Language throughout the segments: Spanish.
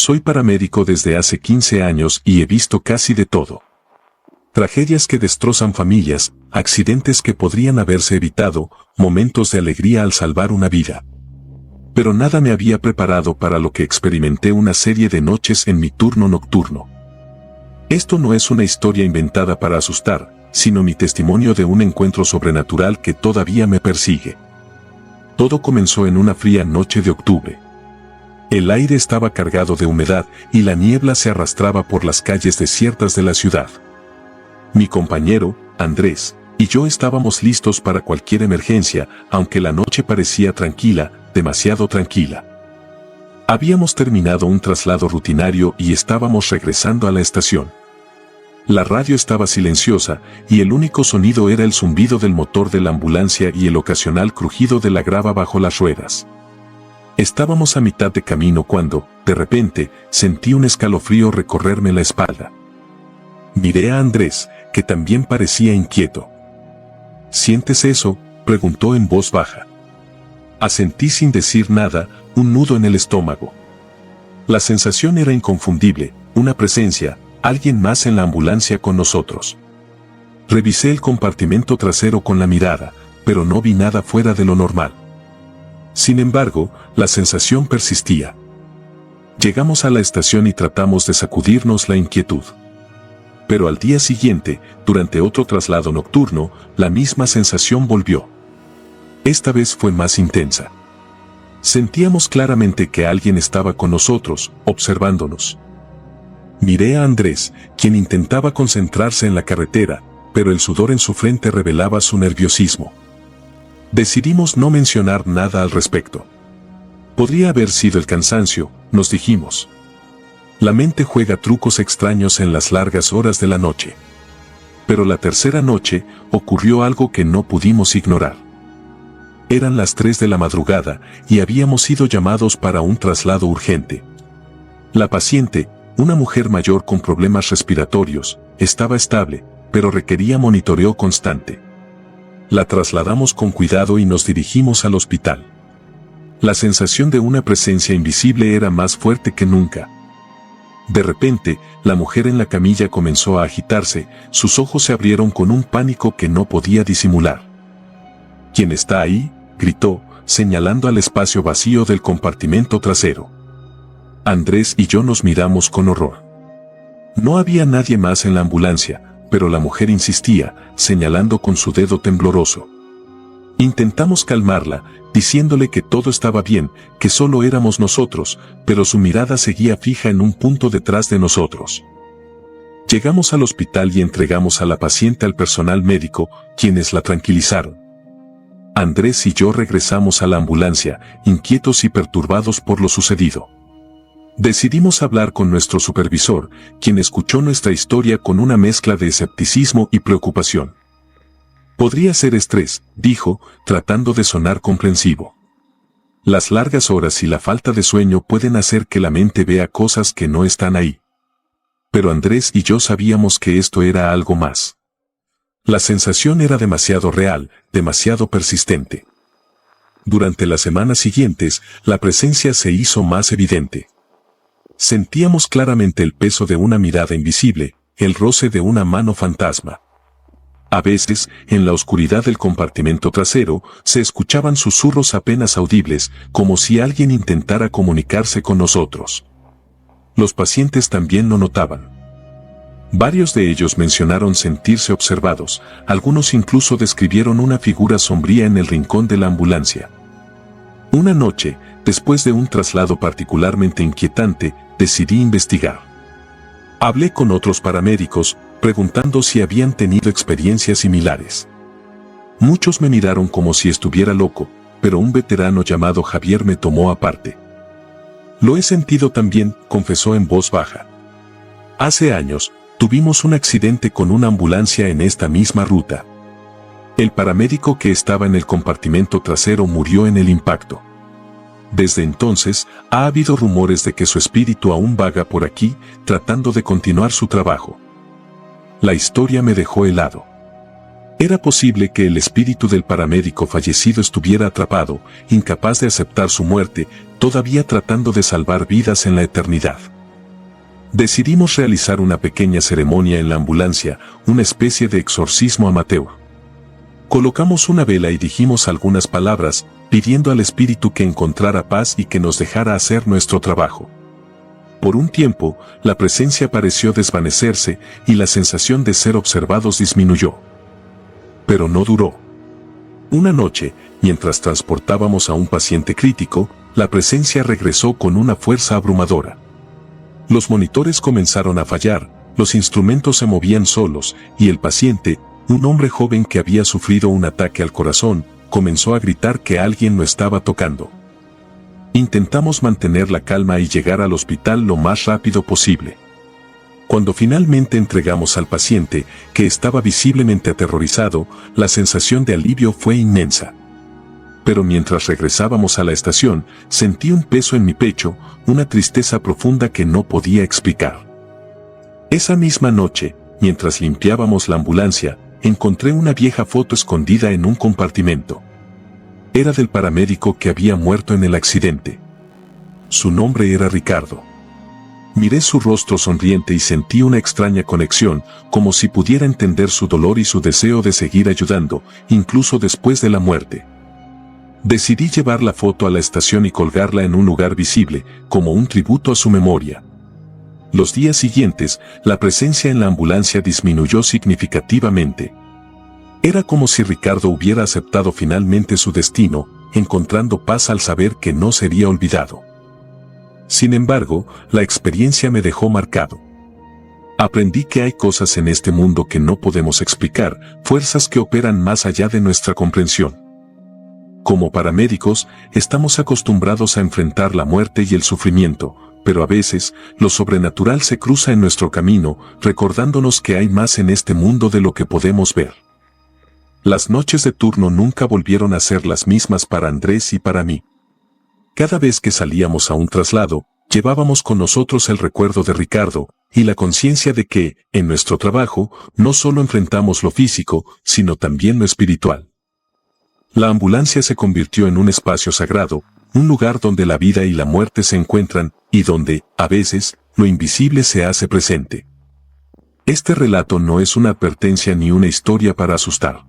Soy paramédico desde hace 15 años y he visto casi de todo. Tragedias que destrozan familias, accidentes que podrían haberse evitado, momentos de alegría al salvar una vida. Pero nada me había preparado para lo que experimenté una serie de noches en mi turno nocturno. Esto no es una historia inventada para asustar, sino mi testimonio de un encuentro sobrenatural que todavía me persigue. Todo comenzó en una fría noche de octubre. El aire estaba cargado de humedad y la niebla se arrastraba por las calles desiertas de la ciudad. Mi compañero, Andrés, y yo estábamos listos para cualquier emergencia, aunque la noche parecía tranquila, demasiado tranquila. Habíamos terminado un traslado rutinario y estábamos regresando a la estación. La radio estaba silenciosa y el único sonido era el zumbido del motor de la ambulancia y el ocasional crujido de la grava bajo las ruedas. Estábamos a mitad de camino cuando, de repente, sentí un escalofrío recorrerme la espalda. Miré a Andrés, que también parecía inquieto. ¿Sientes eso?, preguntó en voz baja. Asentí sin decir nada, un nudo en el estómago. La sensación era inconfundible, una presencia, alguien más en la ambulancia con nosotros. Revisé el compartimento trasero con la mirada, pero no vi nada fuera de lo normal. Sin embargo, la sensación persistía. Llegamos a la estación y tratamos de sacudirnos la inquietud. Pero al día siguiente, durante otro traslado nocturno, la misma sensación volvió. Esta vez fue más intensa. Sentíamos claramente que alguien estaba con nosotros, observándonos. Miré a Andrés, quien intentaba concentrarse en la carretera, pero el sudor en su frente revelaba su nerviosismo. Decidimos no mencionar nada al respecto. Podría haber sido el cansancio, nos dijimos. La mente juega trucos extraños en las largas horas de la noche. Pero la tercera noche, ocurrió algo que no pudimos ignorar. Eran las 3 de la madrugada y habíamos sido llamados para un traslado urgente. La paciente, una mujer mayor con problemas respiratorios, estaba estable, pero requería monitoreo constante. La trasladamos con cuidado y nos dirigimos al hospital. La sensación de una presencia invisible era más fuerte que nunca. De repente, la mujer en la camilla comenzó a agitarse, sus ojos se abrieron con un pánico que no podía disimular. ¿Quién está ahí?, gritó, señalando al espacio vacío del compartimento trasero. Andrés y yo nos miramos con horror. No había nadie más en la ambulancia, pero la mujer insistía, señalando con su dedo tembloroso. Intentamos calmarla, diciéndole que todo estaba bien, que solo éramos nosotros, pero su mirada seguía fija en un punto detrás de nosotros. Llegamos al hospital y entregamos a la paciente al personal médico, quienes la tranquilizaron. Andrés y yo regresamos a la ambulancia, inquietos y perturbados por lo sucedido. Decidimos hablar con nuestro supervisor, quien escuchó nuestra historia con una mezcla de escepticismo y preocupación. Podría ser estrés, dijo, tratando de sonar comprensivo. Las largas horas y la falta de sueño pueden hacer que la mente vea cosas que no están ahí. Pero Andrés y yo sabíamos que esto era algo más. La sensación era demasiado real, demasiado persistente. Durante las semanas siguientes, la presencia se hizo más evidente. Sentíamos claramente el peso de una mirada invisible, el roce de una mano fantasma. A veces, en la oscuridad del compartimento trasero, se escuchaban susurros apenas audibles, como si alguien intentara comunicarse con nosotros. Los pacientes también lo notaban. Varios de ellos mencionaron sentirse observados, algunos incluso describieron una figura sombría en el rincón de la ambulancia. Una noche, después de un traslado particularmente inquietante, decidí investigar. Hablé con otros paramédicos, preguntando si habían tenido experiencias similares. Muchos me miraron como si estuviera loco, pero un veterano llamado Javier me tomó aparte. Lo he sentido también, confesó en voz baja. Hace años, tuvimos un accidente con una ambulancia en esta misma ruta. El paramédico que estaba en el compartimento trasero murió en el impacto. Desde entonces, ha habido rumores de que su espíritu aún vaga por aquí, tratando de continuar su trabajo. La historia me dejó helado. Era posible que el espíritu del paramédico fallecido estuviera atrapado, incapaz de aceptar su muerte, todavía tratando de salvar vidas en la eternidad. Decidimos realizar una pequeña ceremonia en la ambulancia, una especie de exorcismo amateur. Colocamos una vela y dijimos algunas palabras, pidiendo al espíritu que encontrara paz y que nos dejara hacer nuestro trabajo. Por un tiempo, la presencia pareció desvanecerse y la sensación de ser observados disminuyó. Pero no duró. Una noche, mientras transportábamos a un paciente crítico, la presencia regresó con una fuerza abrumadora. Los monitores comenzaron a fallar, los instrumentos se movían solos, y el paciente, un hombre joven que había sufrido un ataque al corazón, comenzó a gritar que alguien lo estaba tocando. Intentamos mantener la calma y llegar al hospital lo más rápido posible. Cuando finalmente entregamos al paciente, que estaba visiblemente aterrorizado, la sensación de alivio fue inmensa. Pero mientras regresábamos a la estación, sentí un peso en mi pecho, una tristeza profunda que no podía explicar. Esa misma noche, mientras limpiábamos la ambulancia, encontré una vieja foto escondida en un compartimento. Era del paramédico que había muerto en el accidente. Su nombre era Ricardo. Miré su rostro sonriente y sentí una extraña conexión, como si pudiera entender su dolor y su deseo de seguir ayudando, incluso después de la muerte. Decidí llevar la foto a la estación y colgarla en un lugar visible, como un tributo a su memoria. Los días siguientes, la presencia en la ambulancia disminuyó significativamente. Era como si Ricardo hubiera aceptado finalmente su destino, encontrando paz al saber que no sería olvidado. Sin embargo, la experiencia me dejó marcado. Aprendí que hay cosas en este mundo que no podemos explicar, fuerzas que operan más allá de nuestra comprensión. Como paramédicos, estamos acostumbrados a enfrentar la muerte y el sufrimiento, pero a veces, lo sobrenatural se cruza en nuestro camino, recordándonos que hay más en este mundo de lo que podemos ver. Las noches de turno nunca volvieron a ser las mismas para Andrés y para mí. Cada vez que salíamos a un traslado, llevábamos con nosotros el recuerdo de Ricardo, y la conciencia de que, en nuestro trabajo, no solo enfrentamos lo físico, sino también lo espiritual. La ambulancia se convirtió en un espacio sagrado, un lugar donde la vida y la muerte se encuentran, y donde, a veces, lo invisible se hace presente. Este relato no es una advertencia ni una historia para asustar.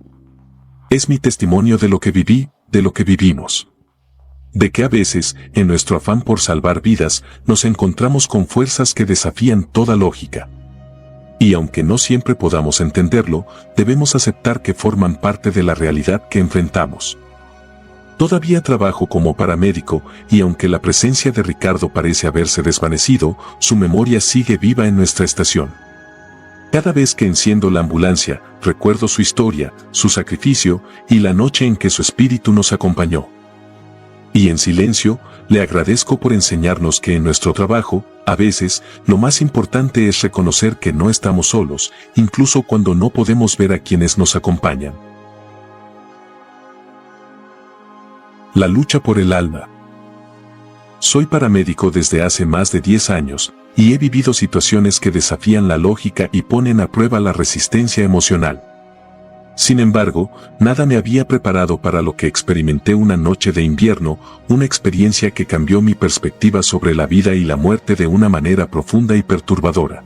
Es mi testimonio de lo que viví, de lo que vivimos. De que a veces, en nuestro afán por salvar vidas, nos encontramos con fuerzas que desafían toda lógica. Y aunque no siempre podamos entenderlo, debemos aceptar que forman parte de la realidad que enfrentamos. Todavía trabajo como paramédico, y aunque la presencia de Ricardo parece haberse desvanecido, su memoria sigue viva en nuestra estación. Cada vez que enciendo la ambulancia, recuerdo su historia, su sacrificio, y la noche en que su espíritu nos acompañó. Y en silencio, le agradezco por enseñarnos que en nuestro trabajo, a veces, lo más importante es reconocer que no estamos solos, incluso cuando no podemos ver a quienes nos acompañan. La lucha por el alma. Soy paramédico desde hace más de 10 años, y he vivido situaciones que desafían la lógica y ponen a prueba la resistencia emocional. Sin embargo, nada me había preparado para lo que experimenté una noche de invierno, una experiencia que cambió mi perspectiva sobre la vida y la muerte de una manera profunda y perturbadora.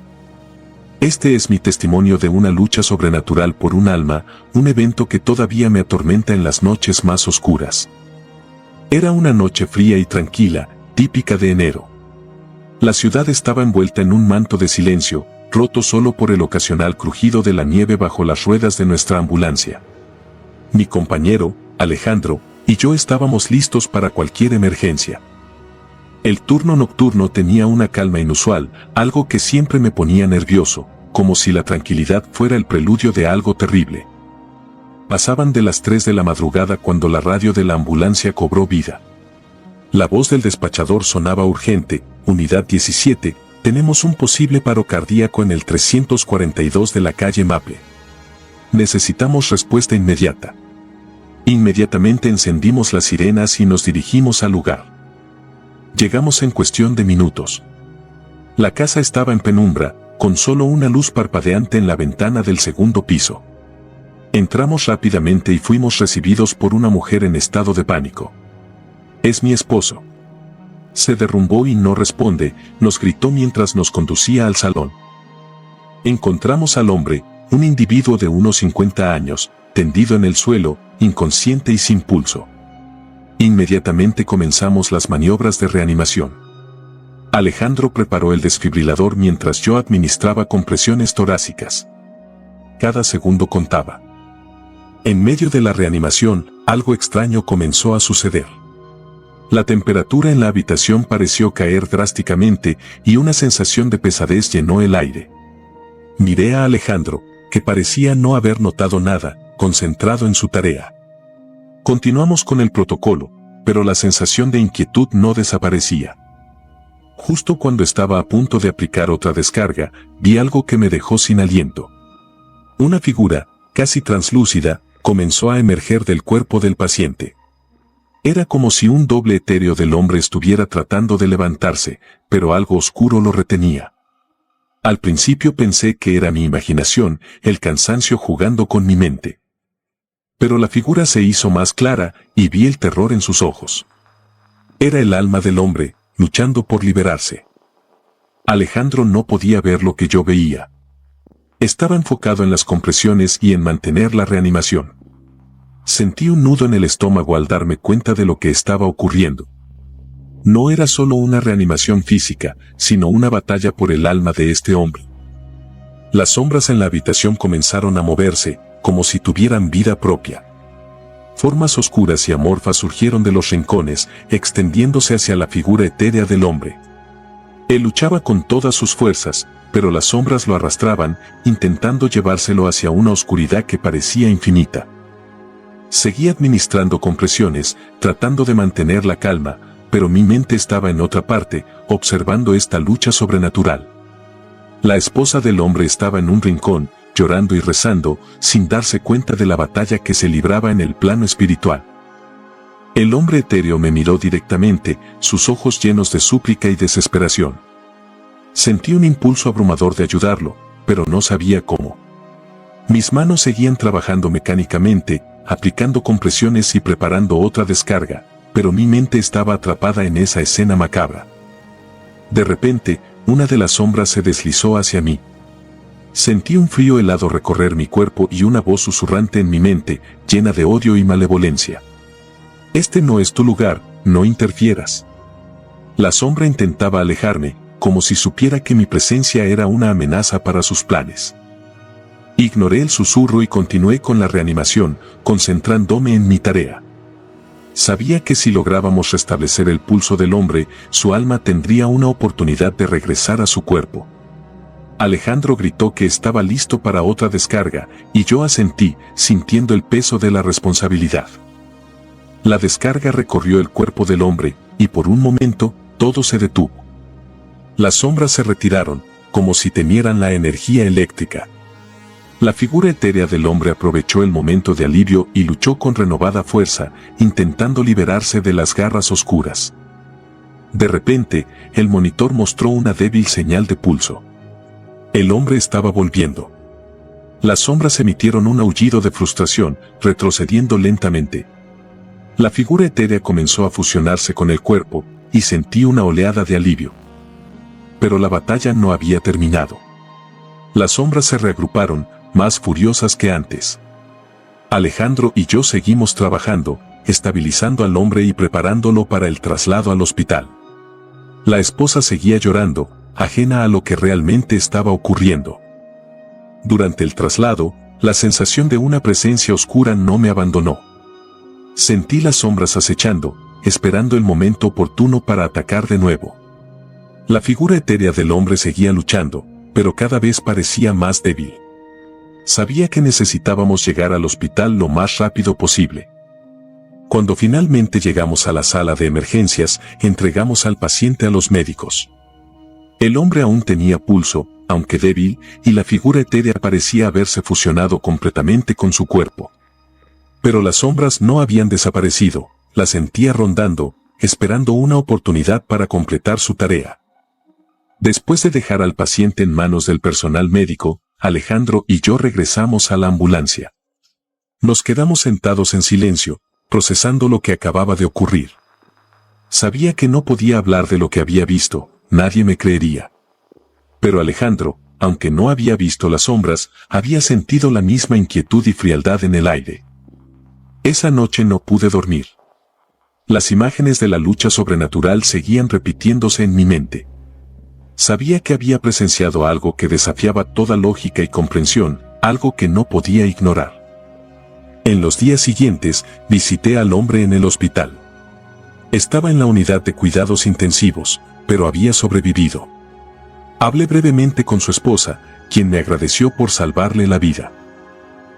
Este es mi testimonio de una lucha sobrenatural por un alma, un evento que todavía me atormenta en las noches más oscuras. Era una noche fría y tranquila, típica de enero. La ciudad estaba envuelta en un manto de silencio, roto solo por el ocasional crujido de la nieve bajo las ruedas de nuestra ambulancia. Mi compañero, Alejandro, y yo estábamos listos para cualquier emergencia. El turno nocturno tenía una calma inusual, algo que siempre me ponía nervioso, como si la tranquilidad fuera el preludio de algo terrible. Pasaban de las 3 de la madrugada cuando la radio de la ambulancia cobró vida. La voz del despachador sonaba urgente: Unidad 17, tenemos un posible paro cardíaco en el 342 de la calle Maple. Necesitamos respuesta inmediata. Inmediatamente encendimos las sirenas y nos dirigimos al lugar. Llegamos en cuestión de minutos. La casa estaba en penumbra, con solo una luz parpadeante en la ventana del segundo piso. Entramos rápidamente y fuimos recibidos por una mujer en estado de pánico. «Es mi esposo». Se derrumbó y no responde, nos gritó mientras nos conducía al salón. Encontramos al hombre, un individuo de unos 50 años, tendido en el suelo, inconsciente y sin pulso. Inmediatamente comenzamos las maniobras de reanimación. Alejandro preparó el desfibrilador mientras yo administraba compresiones torácicas. Cada segundo contaba. En medio de la reanimación, algo extraño comenzó a suceder. La temperatura en la habitación pareció caer drásticamente y una sensación de pesadez llenó el aire. Miré a Alejandro, que parecía no haber notado nada, concentrado en su tarea. Continuamos con el protocolo, pero la sensación de inquietud no desaparecía. Justo cuando estaba a punto de aplicar otra descarga, vi algo que me dejó sin aliento. Una figura, casi translúcida, comenzó a emerger del cuerpo del paciente. Era como si un doble etéreo del hombre estuviera tratando de levantarse, pero algo oscuro lo retenía. Al principio pensé que era mi imaginación, el cansancio jugando con mi mente. Pero la figura se hizo más clara y vi el terror en sus ojos. Era el alma del hombre, luchando por liberarse. Alejandro no podía ver lo que yo veía. Estaba enfocado en las compresiones y en mantener la reanimación. Sentí un nudo en el estómago al darme cuenta de lo que estaba ocurriendo. No era solo una reanimación física, sino una batalla por el alma de este hombre. Las sombras en la habitación comenzaron a moverse, como si tuvieran vida propia. Formas oscuras y amorfas surgieron de los rincones, extendiéndose hacia la figura etérea del hombre. Él luchaba con todas sus fuerzas, pero las sombras lo arrastraban, intentando llevárselo hacia una oscuridad que parecía infinita. Seguí administrando compresiones, tratando de mantener la calma, pero mi mente estaba en otra parte, observando esta lucha sobrenatural. La esposa del hombre estaba en un rincón, llorando y rezando, sin darse cuenta de la batalla que se libraba en el plano espiritual. El hombre etéreo me miró directamente, sus ojos llenos de súplica y desesperación. Sentí un impulso abrumador de ayudarlo, pero no sabía cómo. Mis manos seguían trabajando mecánicamente, aplicando compresiones y preparando otra descarga, pero mi mente estaba atrapada en esa escena macabra. De repente, una de las sombras se deslizó hacia mí. Sentí un frío helado recorrer mi cuerpo y una voz susurrante en mi mente, llena de odio y malevolencia. Este no es tu lugar, no interfieras. La sombra intentaba alejarme, como si supiera que mi presencia era una amenaza para sus planes. Ignoré el susurro y continué con la reanimación, concentrándome en mi tarea. Sabía que si lográbamos restablecer el pulso del hombre, su alma tendría una oportunidad de regresar a su cuerpo. Alejandro gritó que estaba listo para otra descarga, y yo asentí, sintiendo el peso de la responsabilidad. La descarga recorrió el cuerpo del hombre, y por un momento, todo se detuvo. Las sombras se retiraron, como si temieran la energía eléctrica. La figura etérea del hombre aprovechó el momento de alivio y luchó con renovada fuerza, intentando liberarse de las garras oscuras. De repente, el monitor mostró una débil señal de pulso. El hombre estaba volviendo. Las sombras emitieron un aullido de frustración, retrocediendo lentamente. La figura etérea comenzó a fusionarse con el cuerpo, y sentí una oleada de alivio. Pero la batalla no había terminado. Las sombras se reagruparon, más furiosas que antes. Alejandro y yo seguimos trabajando, estabilizando al hombre y preparándolo para el traslado al hospital. La esposa seguía llorando, ajena a lo que realmente estaba ocurriendo. Durante el traslado, la sensación de una presencia oscura no me abandonó. Sentí las sombras acechando, esperando el momento oportuno para atacar de nuevo. La figura etérea del hombre seguía luchando, pero cada vez parecía más débil. Sabía que necesitábamos llegar al hospital lo más rápido posible. Cuando finalmente llegamos a la sala de emergencias, entregamos al paciente a los médicos. El hombre aún tenía pulso, aunque débil, y la figura etérea parecía haberse fusionado completamente con su cuerpo. Pero las sombras no habían desaparecido, las sentía rondando, esperando una oportunidad para completar su tarea. Después de dejar al paciente en manos del personal médico, Alejandro y yo regresamos a la ambulancia. Nos quedamos sentados en silencio, procesando lo que acababa de ocurrir. Sabía que no podía hablar de lo que había visto, nadie me creería. Pero Alejandro, aunque no había visto las sombras, había sentido la misma inquietud y frialdad en el aire. Esa noche no pude dormir. Las imágenes de la lucha sobrenatural seguían repitiéndose en mi mente. Sabía que había presenciado algo que desafiaba toda lógica y comprensión, algo que no podía ignorar. En los días siguientes, visité al hombre en el hospital. Estaba en la unidad de cuidados intensivos, pero había sobrevivido. Hablé brevemente con su esposa, quien me agradeció por salvarle la vida.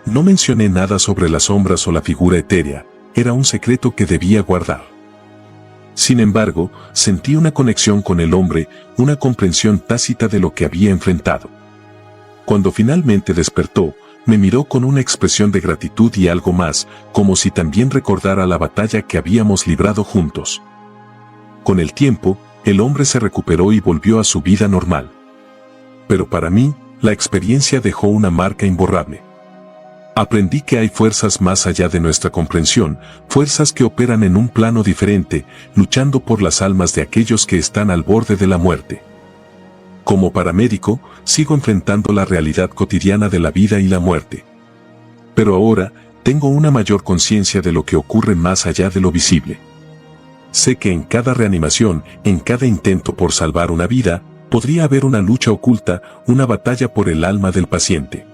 No mencioné nada sobre las sombras o la figura etérea, era un secreto que debía guardar. Sin embargo, sentí una conexión con el hombre, una comprensión tácita de lo que había enfrentado. Cuando finalmente despertó, me miró con una expresión de gratitud y algo más, como si también recordara la batalla que habíamos librado juntos. Con el tiempo, el hombre se recuperó y volvió a su vida normal. Pero para mí, la experiencia dejó una marca imborrable. Aprendí que hay fuerzas más allá de nuestra comprensión, fuerzas que operan en un plano diferente, luchando por las almas de aquellos que están al borde de la muerte. Como paramédico, sigo enfrentando la realidad cotidiana de la vida y la muerte. Pero ahora, tengo una mayor conciencia de lo que ocurre más allá de lo visible. Sé que en cada reanimación, en cada intento por salvar una vida, podría haber una lucha oculta, una batalla por el alma del paciente.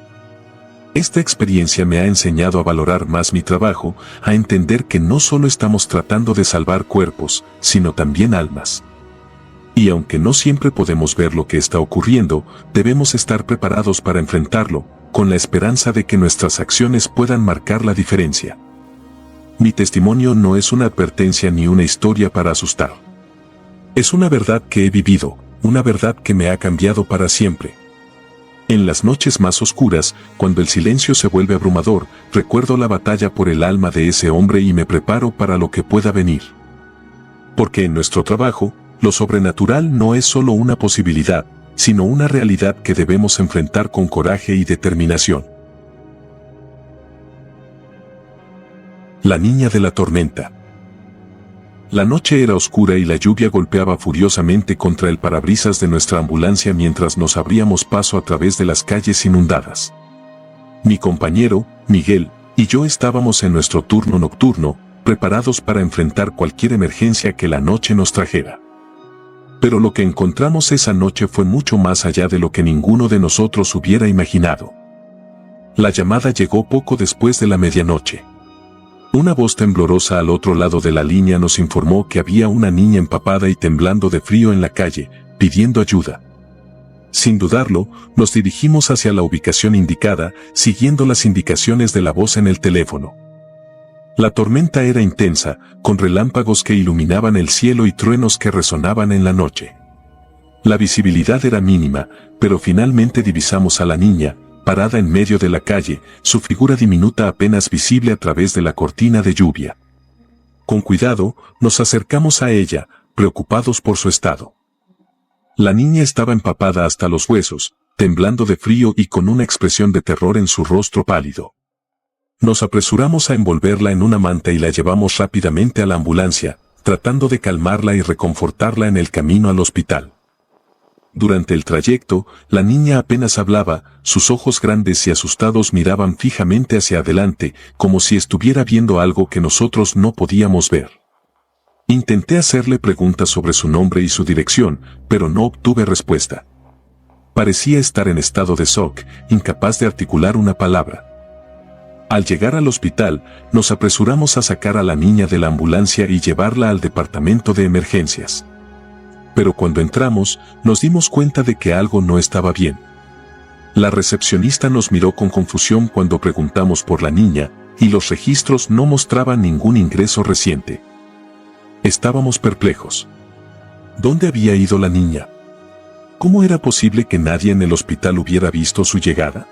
Esta experiencia me ha enseñado a valorar más mi trabajo, a entender que no solo estamos tratando de salvar cuerpos, sino también almas. Y aunque no siempre podemos ver lo que está ocurriendo, debemos estar preparados para enfrentarlo, con la esperanza de que nuestras acciones puedan marcar la diferencia. Mi testimonio no es una advertencia ni una historia para asustar. Es una verdad que he vivido, una verdad que me ha cambiado para siempre. En las noches más oscuras, cuando el silencio se vuelve abrumador, recuerdo la batalla por el alma de ese hombre y me preparo para lo que pueda venir. Porque en nuestro trabajo, lo sobrenatural no es solo una posibilidad, sino una realidad que debemos enfrentar con coraje y determinación. La niña de la tormenta. La noche era oscura y la lluvia golpeaba furiosamente contra el parabrisas de nuestra ambulancia mientras nos abríamos paso a través de las calles inundadas. Mi compañero, Miguel, y yo estábamos en nuestro turno nocturno, preparados para enfrentar cualquier emergencia que la noche nos trajera. Pero lo que encontramos esa noche fue mucho más allá de lo que ninguno de nosotros hubiera imaginado. La llamada llegó poco después de la medianoche. Una voz temblorosa al otro lado de la línea nos informó que había una niña empapada y temblando de frío en la calle, pidiendo ayuda. Sin dudarlo, nos dirigimos hacia la ubicación indicada, siguiendo las indicaciones de la voz en el teléfono. La tormenta era intensa, con relámpagos que iluminaban el cielo y truenos que resonaban en la noche. La visibilidad era mínima, pero finalmente divisamos a la niña, parada en medio de la calle, su figura diminuta apenas visible a través de la cortina de lluvia. Con cuidado, nos acercamos a ella, preocupados por su estado. La niña estaba empapada hasta los huesos, temblando de frío y con una expresión de terror en su rostro pálido. Nos apresuramos a envolverla en una manta y la llevamos rápidamente a la ambulancia, tratando de calmarla y reconfortarla en el camino al hospital. Durante el trayecto, la niña apenas hablaba, sus ojos grandes y asustados miraban fijamente hacia adelante, como si estuviera viendo algo que nosotros no podíamos ver. Intenté hacerle preguntas sobre su nombre y su dirección, pero no obtuve respuesta. Parecía estar en estado de shock, incapaz de articular una palabra. Al llegar al hospital, nos apresuramos a sacar a la niña de la ambulancia y llevarla al departamento de emergencias. Pero cuando entramos, nos dimos cuenta de que algo no estaba bien. La recepcionista nos miró con confusión cuando preguntamos por la niña, y los registros no mostraban ningún ingreso reciente. Estábamos perplejos. ¿Dónde había ido la niña? ¿Cómo era posible que nadie en el hospital hubiera visto su llegada?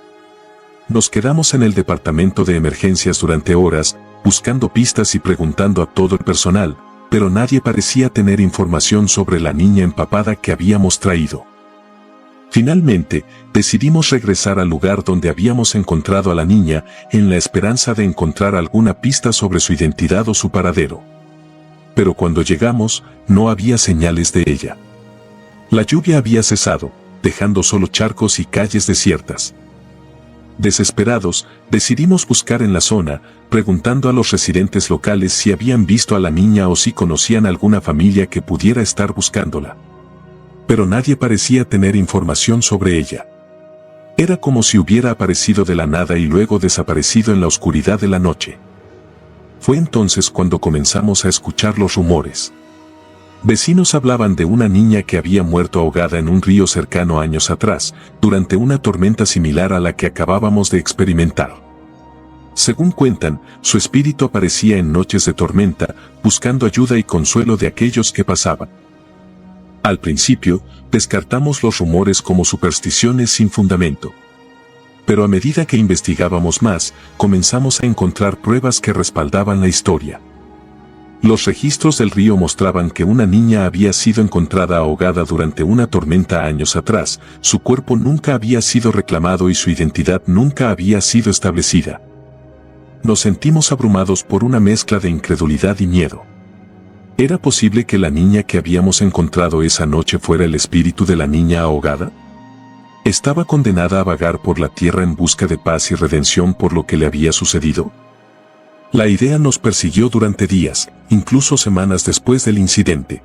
Nos quedamos en el departamento de emergencias durante horas, buscando pistas y preguntando a todo el personal, pero nadie parecía tener información sobre la niña empapada que habíamos traído. Finalmente, decidimos regresar al lugar donde habíamos encontrado a la niña, en la esperanza de encontrar alguna pista sobre su identidad o su paradero. pero cuando llegamos, no había señales de ella. La lluvia había cesado, dejando solo charcos y calles desiertas. Desesperados, decidimos buscar en la zona, preguntando a los residentes locales si habían visto a la niña o si conocían alguna familia que pudiera estar buscándola. Pero nadie parecía tener información sobre ella. Era como si hubiera aparecido de la nada y luego desaparecido en la oscuridad de la noche. Fue entonces cuando comenzamos a escuchar los rumores. Vecinos hablaban de una niña que había muerto ahogada en un río cercano años atrás, durante una tormenta similar a la que acabábamos de experimentar. Según cuentan, su espíritu aparecía en noches de tormenta, buscando ayuda y consuelo de aquellos que pasaban. Al principio, descartamos los rumores como supersticiones sin fundamento. Pero a medida que investigábamos más, comenzamos a encontrar pruebas que respaldaban la historia. Los registros del río mostraban que una niña había sido encontrada ahogada durante una tormenta años atrás, su cuerpo nunca había sido reclamado y su identidad nunca había sido establecida. Nos sentimos abrumados por una mezcla de incredulidad y miedo. ¿Era posible que la niña que habíamos encontrado esa noche fuera el espíritu de la niña ahogada? ¿Estaba condenada a vagar por la tierra en busca de paz y redención por lo que le había sucedido? La idea nos persiguió durante días, incluso semanas después del incidente.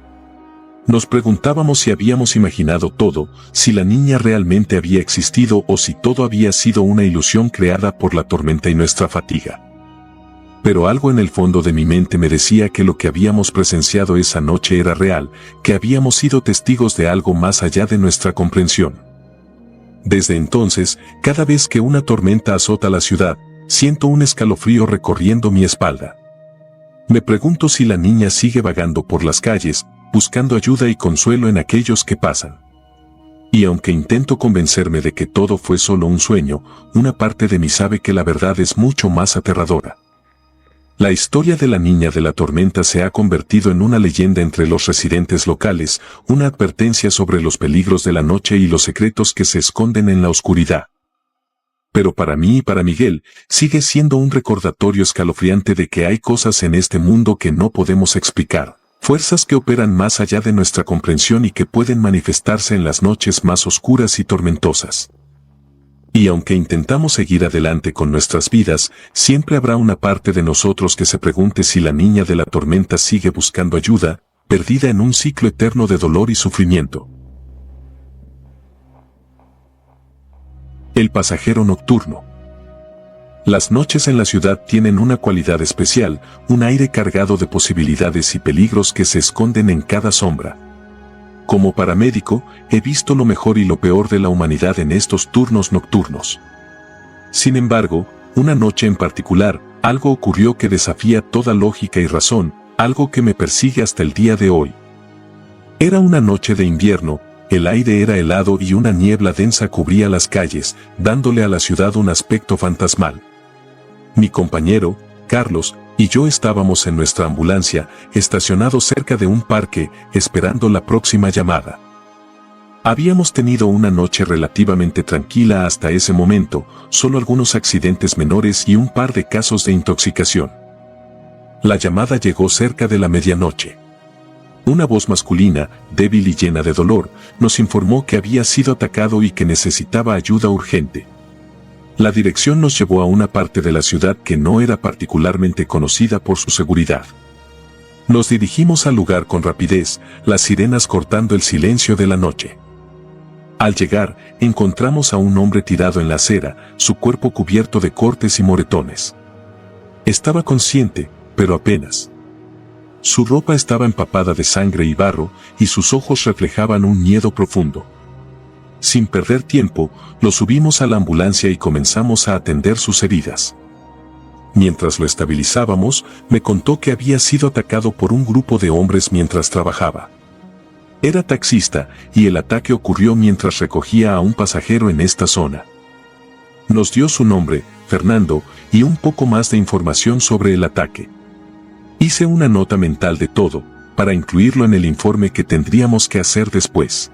Nos preguntábamos si habíamos imaginado todo, si la niña realmente había existido o si todo había sido una ilusión creada por la tormenta y nuestra fatiga. Pero algo en el fondo de mi mente me decía que lo que habíamos presenciado esa noche era real, que habíamos sido testigos de algo más allá de nuestra comprensión. Desde entonces, cada vez que una tormenta azota la ciudad, siento un escalofrío recorriendo mi espalda. Me pregunto si la niña sigue vagando por las calles, buscando ayuda y consuelo en aquellos que pasan. Y aunque intento convencerme de que todo fue solo un sueño, una parte de mí sabe que la verdad es mucho más aterradora. La historia de la niña de la tormenta se ha convertido en una leyenda entre los residentes locales, una advertencia sobre los peligros de la noche y los secretos que se esconden en la oscuridad. Pero para mí y para Miguel, sigue siendo un recordatorio escalofriante de que hay cosas en este mundo que no podemos explicar, fuerzas que operan más allá de nuestra comprensión y que pueden manifestarse en las noches más oscuras y tormentosas. Y aunque intentamos seguir adelante con nuestras vidas, siempre habrá una parte de nosotros que se pregunte si la niña de la tormenta sigue buscando ayuda, perdida en un ciclo eterno de dolor y sufrimiento. El pasajero nocturno. Las noches en la ciudad tienen una cualidad especial, un aire cargado de posibilidades y peligros que se esconden en cada sombra. Como paramédico, he visto lo mejor y lo peor de la humanidad en estos turnos nocturnos. Sin embargo, una noche en particular, algo ocurrió que desafía toda lógica y razón, algo que me persigue hasta el día de hoy. Era una noche de invierno, el aire era helado y una niebla densa cubría las calles, dándole a la ciudad un aspecto fantasmal. Mi compañero, Carlos, y yo estábamos en nuestra ambulancia, estacionados cerca de un parque, esperando la próxima llamada. Habíamos tenido una noche relativamente tranquila hasta ese momento, solo algunos accidentes menores y un par de casos de intoxicación. La llamada llegó cerca de la medianoche. Una voz masculina, débil y llena de dolor, nos informó que había sido atacado y que necesitaba ayuda urgente. La dirección nos llevó a una parte de la ciudad que no era particularmente conocida por su seguridad. Nos dirigimos al lugar con rapidez, las sirenas cortando el silencio de la noche. Al llegar, encontramos a un hombre tirado en la acera, su cuerpo cubierto de cortes y moretones. Estaba consciente, pero apenas. Su ropa estaba empapada de sangre y barro, y sus ojos reflejaban un miedo profundo. Sin perder tiempo, lo subimos a la ambulancia y comenzamos a atender sus heridas. Mientras lo estabilizábamos, me contó que había sido atacado por un grupo de hombres mientras trabajaba. Era taxista, y el ataque ocurrió mientras recogía a un pasajero en esta zona. Nos dio su nombre, Fernando, y un poco más de información sobre el ataque. Hice una nota mental de todo, para incluirlo en el informe que tendríamos que hacer después.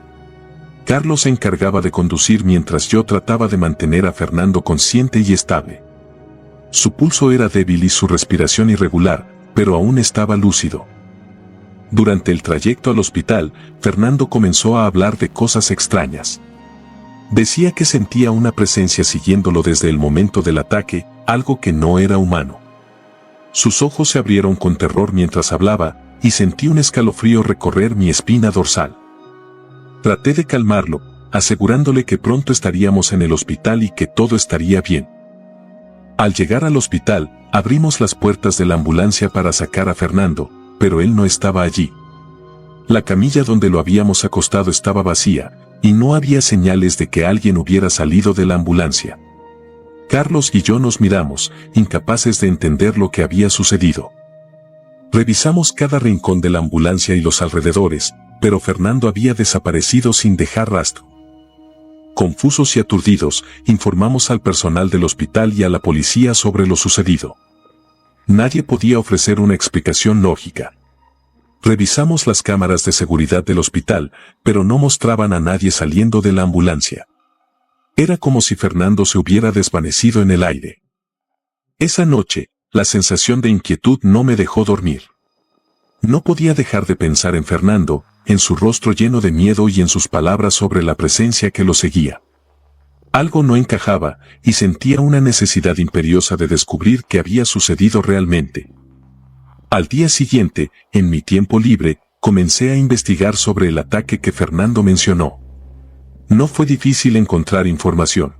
Carlos se encargaba de conducir mientras yo trataba de mantener a Fernando consciente y estable. Su pulso era débil y su respiración irregular, pero aún estaba lúcido. Durante el trayecto al hospital, Fernando comenzó a hablar de cosas extrañas. Decía que sentía una presencia siguiéndolo desde el momento del ataque, algo que no era humano. Sus ojos se abrieron con terror mientras hablaba, y sentí un escalofrío recorrer mi espina dorsal. Traté de calmarlo, asegurándole que pronto estaríamos en el hospital y que todo estaría bien. Al llegar al hospital, abrimos las puertas de la ambulancia para sacar a Fernando, pero él no estaba allí. La camilla donde lo habíamos acostado estaba vacía, y no había señales de que alguien hubiera salido de la ambulancia. Carlos y yo nos miramos, incapaces de entender lo que había sucedido. Revisamos cada rincón de la ambulancia y los alrededores, pero Fernando había desaparecido sin dejar rastro. Confusos y aturdidos, informamos al personal del hospital y a la policía sobre lo sucedido. Nadie podía ofrecer una explicación lógica. Revisamos las cámaras de seguridad del hospital, pero no mostraban a nadie saliendo de la ambulancia. Era como si Fernando se hubiera desvanecido en el aire. Esa noche, la sensación de inquietud no me dejó dormir. No podía dejar de pensar en Fernando, en su rostro lleno de miedo y en sus palabras sobre la presencia que lo seguía. Algo no encajaba, y sentía una necesidad imperiosa de descubrir qué había sucedido realmente. Al día siguiente, en mi tiempo libre, comencé a investigar sobre el ataque que Fernando mencionó. No fue difícil encontrar información.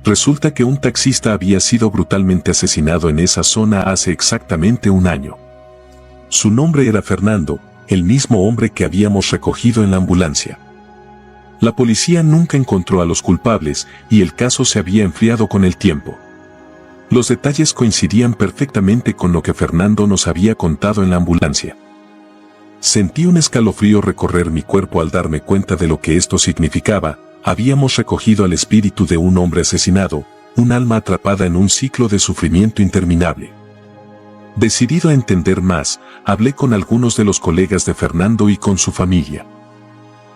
Resulta que un taxista había sido brutalmente asesinado en esa zona hace exactamente un año. Su nombre era Fernando, el mismo hombre que habíamos recogido en la ambulancia. La policía nunca encontró a los culpables y el caso se había enfriado con el tiempo. Los detalles coincidían perfectamente con lo que Fernando nos había contado en la ambulancia. Sentí un escalofrío recorrer mi cuerpo al darme cuenta de lo que esto significaba. Habíamos recogido al espíritu de un hombre asesinado, un alma atrapada en un ciclo de sufrimiento interminable. Decidido a entender más, hablé con algunos de los colegas de Fernando y con su familia.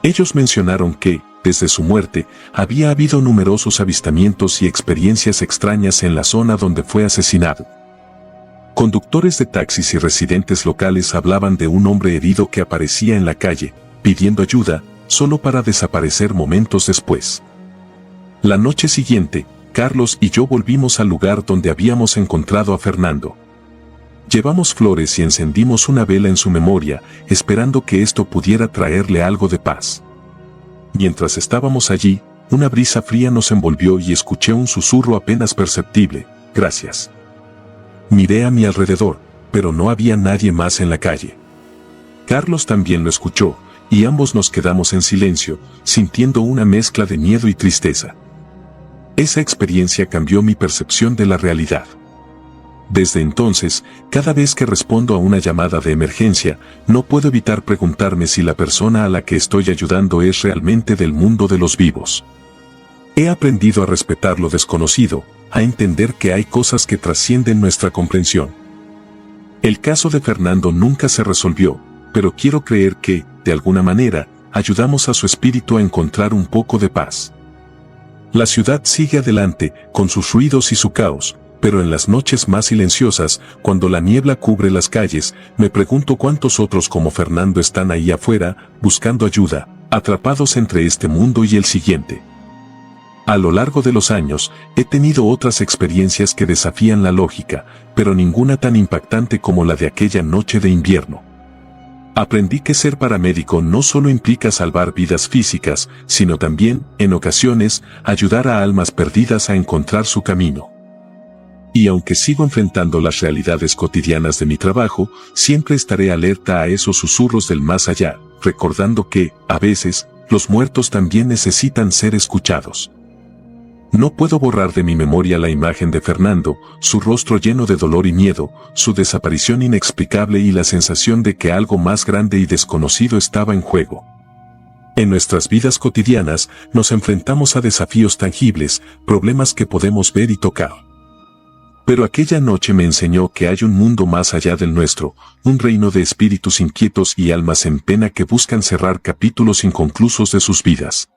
Ellos mencionaron que, desde su muerte, había habido numerosos avistamientos y experiencias extrañas en la zona donde fue asesinado. Conductores de taxis y residentes locales hablaban de un hombre herido que aparecía en la calle, pidiendo ayuda, solo para desaparecer momentos después. La noche siguiente, Carlos y yo volvimos al lugar donde habíamos encontrado a Fernando. Llevamos flores y encendimos una vela en su memoria, esperando que esto pudiera traerle algo de paz. Mientras estábamos allí, una brisa fría nos envolvió y escuché un susurro apenas perceptible: «Gracias». Miré a mi alrededor, pero no había nadie más en la calle. Carlos también lo escuchó, y ambos nos quedamos en silencio, sintiendo una mezcla de miedo y tristeza. Esa experiencia cambió mi percepción de la realidad. Desde entonces, cada vez que respondo a una llamada de emergencia, no puedo evitar preguntarme si la persona a la que estoy ayudando es realmente del mundo de los vivos. He aprendido a respetar lo desconocido, a entender que hay cosas que trascienden nuestra comprensión. El caso de Fernando nunca se resolvió, pero quiero creer que, de alguna manera, ayudamos a su espíritu a encontrar un poco de paz. La ciudad sigue adelante, con sus ruidos y su caos, pero en las noches más silenciosas, cuando la niebla cubre las calles, me pregunto cuántos otros como Fernando están ahí afuera, buscando ayuda, atrapados entre este mundo y el siguiente. A lo largo de los años, he tenido otras experiencias que desafían la lógica, pero ninguna tan impactante como la de aquella noche de invierno. Aprendí que ser paramédico no solo implica salvar vidas físicas, sino también, en ocasiones, ayudar a almas perdidas a encontrar su camino. Y aunque sigo enfrentando las realidades cotidianas de mi trabajo, siempre estaré alerta a esos susurros del más allá, recordando que, a veces, los muertos también necesitan ser escuchados. No puedo borrar de mi memoria la imagen de Fernando, su rostro lleno de dolor y miedo, su desaparición inexplicable y la sensación de que algo más grande y desconocido estaba en juego. En nuestras vidas cotidianas, nos enfrentamos a desafíos tangibles, problemas que podemos ver y tocar. Pero aquella noche me enseñó que hay un mundo más allá del nuestro, un reino de espíritus inquietos y almas en pena que buscan cerrar capítulos inconclusos de sus vidas.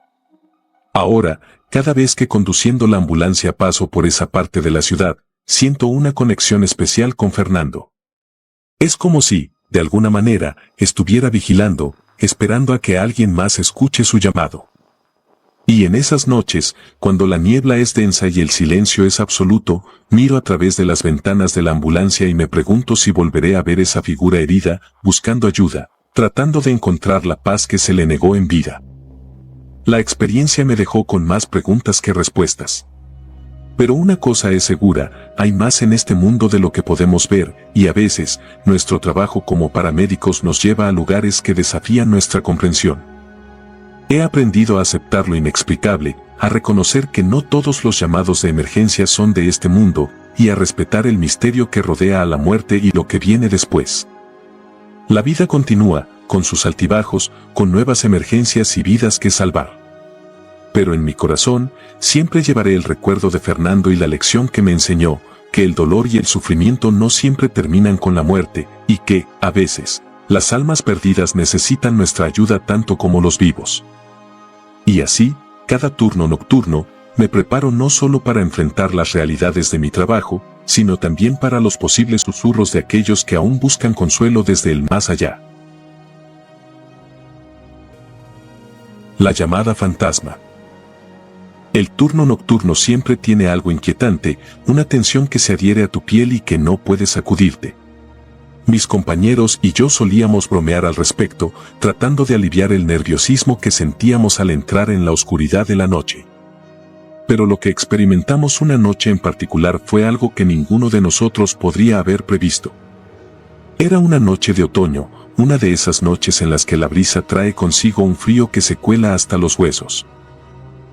Ahora, cada vez que conduciendo la ambulancia paso por esa parte de la ciudad, siento una conexión especial con Fernando. Es como si, de alguna manera, estuviera vigilando, esperando a que alguien más escuche su llamado. Y en esas noches, cuando la niebla es densa y el silencio es absoluto, miro a través de las ventanas de la ambulancia y me pregunto si volveré a ver esa figura herida, buscando ayuda, tratando de encontrar la paz que se le negó en vida. La experiencia me dejó con más preguntas que respuestas. Pero una cosa es segura, hay más en este mundo de lo que podemos ver, y a veces, nuestro trabajo como paramédicos nos lleva a lugares que desafían nuestra comprensión. He aprendido a aceptar lo inexplicable, a reconocer que no todos los llamados de emergencia son de este mundo, y a respetar el misterio que rodea a la muerte y lo que viene después. La vida continúa, con sus altibajos, con nuevas emergencias y vidas que salvar. Pero en mi corazón, siempre llevaré el recuerdo de Fernando y la lección que me enseñó, que el dolor y el sufrimiento no siempre terminan con la muerte, y que, a veces, las almas perdidas necesitan nuestra ayuda tanto como los vivos. Y así, cada turno nocturno, me preparo no solo para enfrentar las realidades de mi trabajo, sino también para los posibles susurros de aquellos que aún buscan consuelo desde el más allá. La llamada fantasma. El turno nocturno siempre tiene algo inquietante, una tensión que se adhiere a tu piel y que no puedes sacudirte. Mis compañeros y yo solíamos bromear al respecto, tratando de aliviar el nerviosismo que sentíamos al entrar en la oscuridad de la noche. Pero lo que experimentamos una noche en particular fue algo que ninguno de nosotros podría haber previsto. Era una noche de otoño, una de esas noches en las que la brisa trae consigo un frío que se cuela hasta los huesos.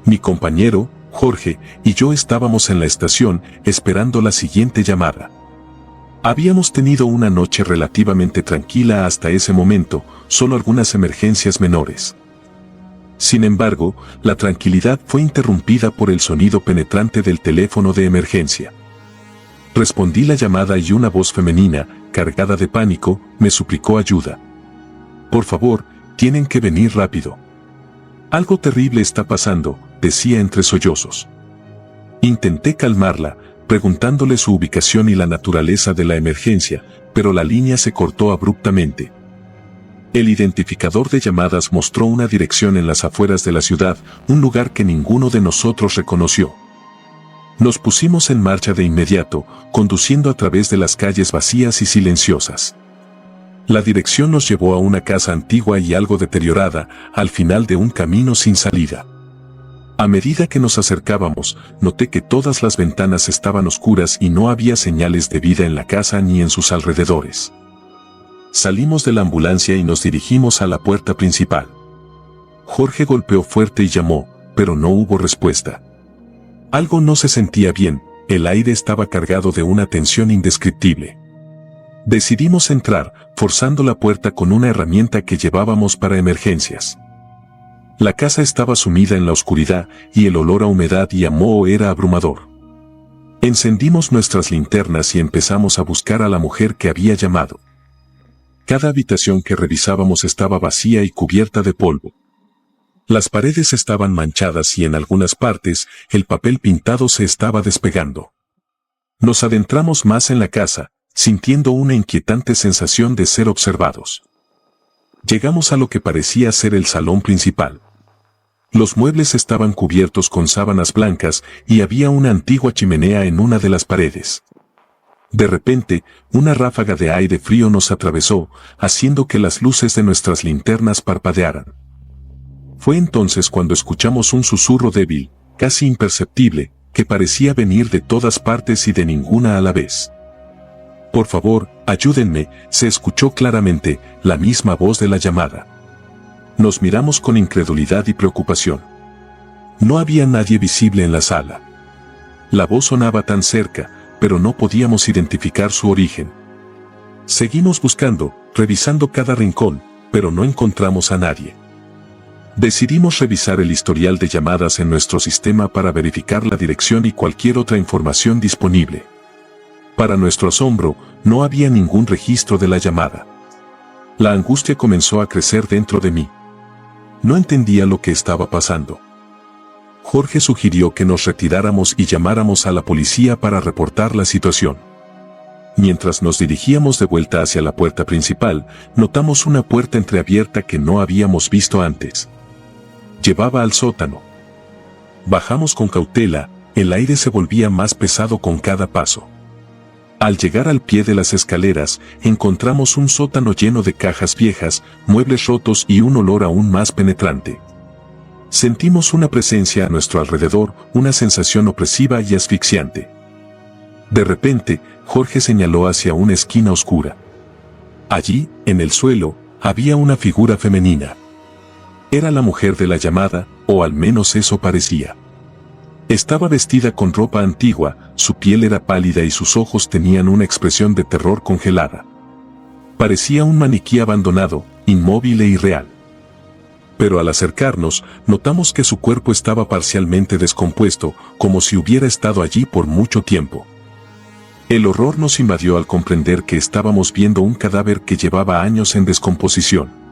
Mi compañero, Jorge, y yo estábamos en la estación, esperando la siguiente llamada. Habíamos tenido una noche relativamente tranquila hasta ese momento, solo algunas emergencias menores. Sin embargo, la tranquilidad fue interrumpida por el sonido penetrante del teléfono de emergencia. Respondí la llamada y una voz femenina, cargada de pánico, me suplicó ayuda. Por favor, tienen que venir rápido. Algo terrible está pasando, decía entre sollozos. Intenté calmarla, preguntándole su ubicación y la naturaleza de la emergencia, pero la línea se cortó abruptamente. El identificador de llamadas mostró una dirección en las afueras de la ciudad, un lugar que ninguno de nosotros reconoció. Nos pusimos en marcha de inmediato, conduciendo a través de las calles vacías y silenciosas. La dirección nos llevó a una casa antigua y algo deteriorada, al final de un camino sin salida. A medida que nos acercábamos, noté que todas las ventanas estaban oscuras y no había señales de vida en la casa ni en sus alrededores. Salimos de la ambulancia y nos dirigimos a la puerta principal. Jorge golpeó fuerte y llamó, pero no hubo respuesta. Algo no se sentía bien, el aire estaba cargado de una tensión indescriptible. Decidimos entrar, forzando la puerta con una herramienta que llevábamos para emergencias. La casa estaba sumida en la oscuridad y el olor a humedad y a moho era abrumador. Encendimos nuestras linternas y empezamos a buscar a la mujer que había llamado. Cada habitación que revisábamos estaba vacía y cubierta de polvo. Las paredes estaban manchadas y en algunas partes el papel pintado se estaba despegando. Nos adentramos más en la casa, sintiendo una inquietante sensación de ser observados. Llegamos a lo que parecía ser el salón principal. Los muebles estaban cubiertos con sábanas blancas y había una antigua chimenea en una de las paredes. De repente, una ráfaga de aire frío nos atravesó, haciendo que las luces de nuestras linternas parpadearan. Fue entonces cuando escuchamos un susurro débil, casi imperceptible, que parecía venir de todas partes y de ninguna a la vez. Por favor, ayúdenme, se escuchó claramente, la misma voz de la llamada. Nos miramos con incredulidad y preocupación. No había nadie visible en la sala. La voz sonaba tan cerca, pero no podíamos identificar su origen. Seguimos buscando, revisando cada rincón, pero no encontramos a nadie. Decidimos revisar el historial de llamadas en nuestro sistema para verificar la dirección y cualquier otra información disponible. Para nuestro asombro, no había ningún registro de la llamada. La angustia comenzó a crecer dentro de mí. No entendía lo que estaba pasando. Jorge sugirió que nos retiráramos y llamáramos a la policía para reportar la situación. Mientras nos dirigíamos de vuelta hacia la puerta principal, notamos una puerta entreabierta que no habíamos visto antes. Llevaba al sótano. Bajamos con cautela, el aire se volvía más pesado con cada paso. Al llegar al pie de las escaleras, encontramos un sótano lleno de cajas viejas, muebles rotos y un olor aún más penetrante. Sentimos una presencia a nuestro alrededor, una sensación opresiva y asfixiante. De repente, Jorge señaló hacia una esquina oscura. Allí, en el suelo, había una figura femenina. Era la mujer de la llamada, o al menos eso parecía. Estaba vestida con ropa antigua, su piel era pálida y sus ojos tenían una expresión de terror congelada. Parecía un maniquí abandonado, inmóvil e irreal. Pero al acercarnos, notamos que su cuerpo estaba parcialmente descompuesto, como si hubiera estado allí por mucho tiempo. El horror nos invadió al comprender que estábamos viendo un cadáver que llevaba años en descomposición.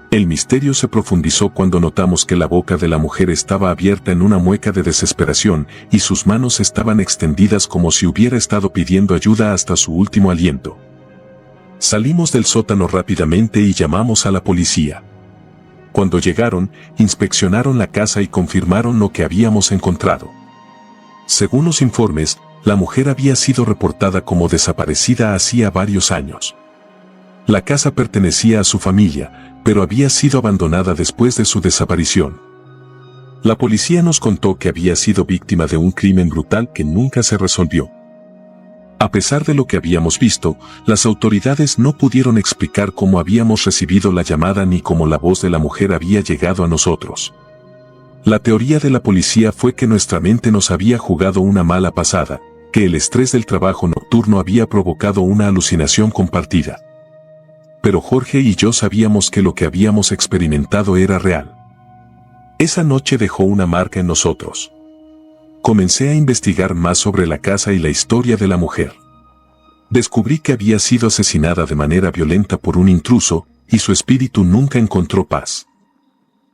El misterio se profundizó cuando notamos que la boca de la mujer estaba abierta en una mueca de desesperación y sus manos estaban extendidas como si hubiera estado pidiendo ayuda hasta su último aliento. Salimos del sótano rápidamente y llamamos a la policía. Cuando llegaron, inspeccionaron la casa y confirmaron lo que habíamos encontrado. Según los informes, la mujer había sido reportada como desaparecida hacía varios años. La casa pertenecía a su familia, pero había sido abandonada después de su desaparición. La policía nos contó que había sido víctima de un crimen brutal que nunca se resolvió. A pesar de lo que habíamos visto, las autoridades no pudieron explicar cómo habíamos recibido la llamada ni cómo la voz de la mujer había llegado a nosotros. La teoría de la policía fue que nuestra mente nos había jugado una mala pasada, que el estrés del trabajo nocturno había provocado una alucinación compartida. Pero Jorge y yo sabíamos que lo que habíamos experimentado era real. Esa noche dejó una marca en nosotros. Comencé a investigar más sobre la casa y la historia de la mujer. Descubrí que había sido asesinada de manera violenta por un intruso, y su espíritu nunca encontró paz.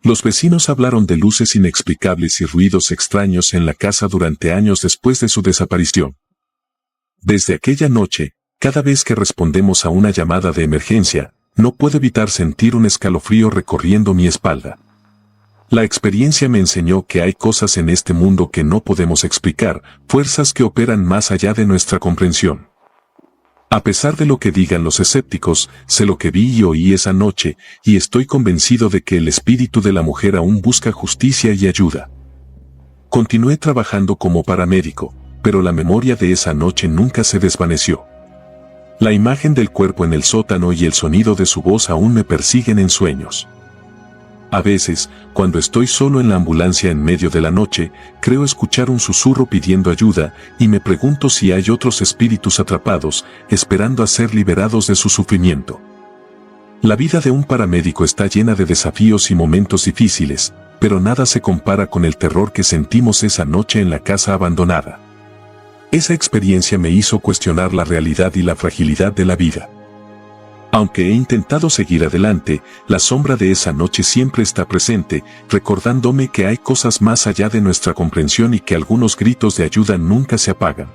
Los vecinos hablaron de luces inexplicables y ruidos extraños en la casa durante años después de su desaparición. Desde aquella noche, cada vez que respondemos a una llamada de emergencia, no puedo evitar sentir un escalofrío recorriendo mi espalda. La experiencia me enseñó que hay cosas en este mundo que no podemos explicar, fuerzas que operan más allá de nuestra comprensión. A pesar de lo que digan los escépticos, sé lo que vi y oí esa noche, y estoy convencido de que el espíritu de la mujer aún busca justicia y ayuda. Continué trabajando como paramédico, pero la memoria de esa noche nunca se desvaneció. La imagen del cuerpo en el sótano y el sonido de su voz aún me persiguen en sueños. A veces, cuando estoy solo en la ambulancia en medio de la noche, creo escuchar un susurro pidiendo ayuda y me pregunto si hay otros espíritus atrapados, esperando a ser liberados de su sufrimiento. La vida de un paramédico está llena de desafíos y momentos difíciles, pero nada se compara con el terror que sentimos esa noche en la casa abandonada. Esa experiencia me hizo cuestionar la realidad y la fragilidad de la vida. Aunque he intentado seguir adelante, la sombra de esa noche siempre está presente, recordándome que hay cosas más allá de nuestra comprensión y que algunos gritos de ayuda nunca se apagan.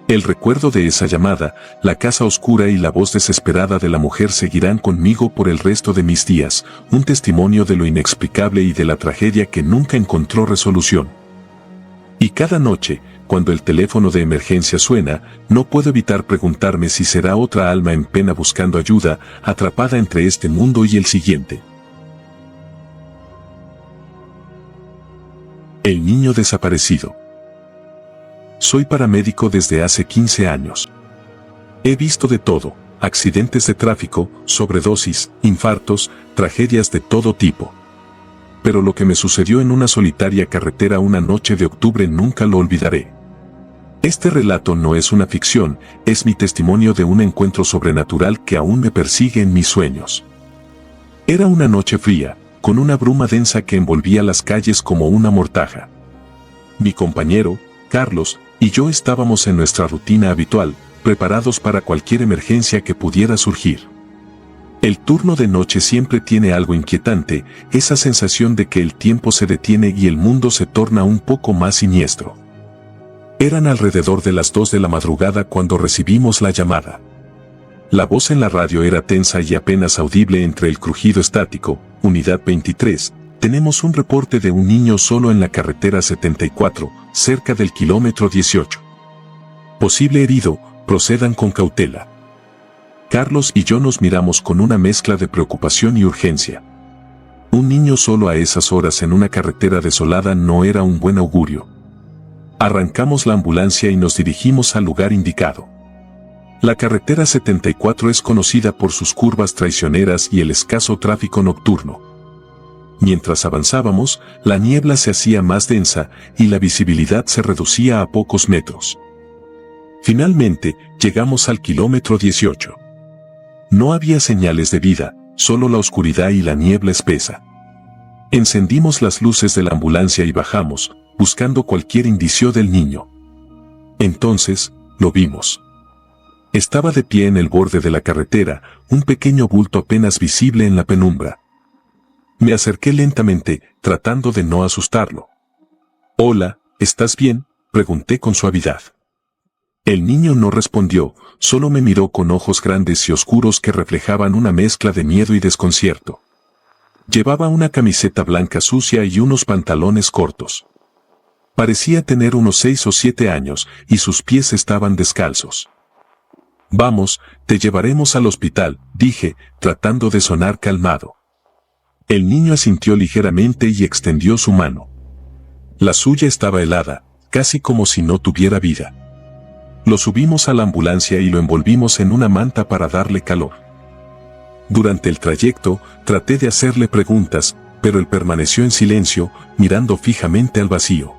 El recuerdo de esa llamada, la casa oscura y la voz desesperada de la mujer seguirán conmigo por el resto de mis días, un testimonio de lo inexplicable y de la tragedia que nunca encontró resolución. Y cada noche, cuando el teléfono de emergencia suena, no puedo evitar preguntarme si será otra alma en pena buscando ayuda, atrapada entre este mundo y el siguiente. El niño desaparecido. Soy paramédico desde hace 15 años. He visto de todo, accidentes de tráfico, sobredosis, infartos, tragedias de todo tipo. Pero lo que me sucedió en una solitaria carretera una noche de octubre nunca lo olvidaré. Este relato no es una ficción, es mi testimonio de un encuentro sobrenatural que aún me persigue en mis sueños. Era una noche fría, con una bruma densa que envolvía las calles como una mortaja. Mi compañero, Carlos, y yo estábamos en nuestra rutina habitual, preparados para cualquier emergencia que pudiera surgir. El turno de noche siempre tiene algo inquietante, esa sensación de que el tiempo se detiene y el mundo se torna un poco más siniestro. Eran alrededor de las 2 de la madrugada cuando recibimos la llamada. La voz en la radio era tensa y apenas audible entre el crujido estático. Unidad 23, tenemos un reporte de un niño solo en la carretera 74, cerca del kilómetro 18. Posible herido, procedan con cautela. Carlos y yo nos miramos con una mezcla de preocupación y urgencia. Un niño solo a esas horas en una carretera desolada no era un buen augurio. Arrancamos la ambulancia y nos dirigimos al lugar indicado. La carretera 74 es conocida por sus curvas traicioneras y el escaso tráfico nocturno. Mientras avanzábamos, la niebla se hacía más densa y la visibilidad se reducía a pocos metros. Finalmente, llegamos al kilómetro 18. No había señales de vida, solo la oscuridad y la niebla espesa. Encendimos las luces de la ambulancia y bajamos, buscando cualquier indicio del niño. Entonces, lo vimos. Estaba de pie en el borde de la carretera, un pequeño bulto apenas visible en la penumbra. Me acerqué lentamente, tratando de no asustarlo. «Hola, ¿estás bien?», pregunté con suavidad. El niño no respondió, solo me miró con ojos grandes y oscuros que reflejaban una mezcla de miedo y desconcierto. Llevaba una camiseta blanca sucia y unos pantalones cortos. Parecía tener unos 6 o 7 años y sus pies estaban descalzos. «Vamos, te llevaremos al hospital», dije, tratando de sonar calmado. El niño asintió ligeramente y extendió su mano. La suya estaba helada, casi como si no tuviera vida. Lo subimos a la ambulancia y lo envolvimos en una manta para darle calor. Durante el trayecto, traté de hacerle preguntas, pero él permaneció en silencio, mirando fijamente al vacío.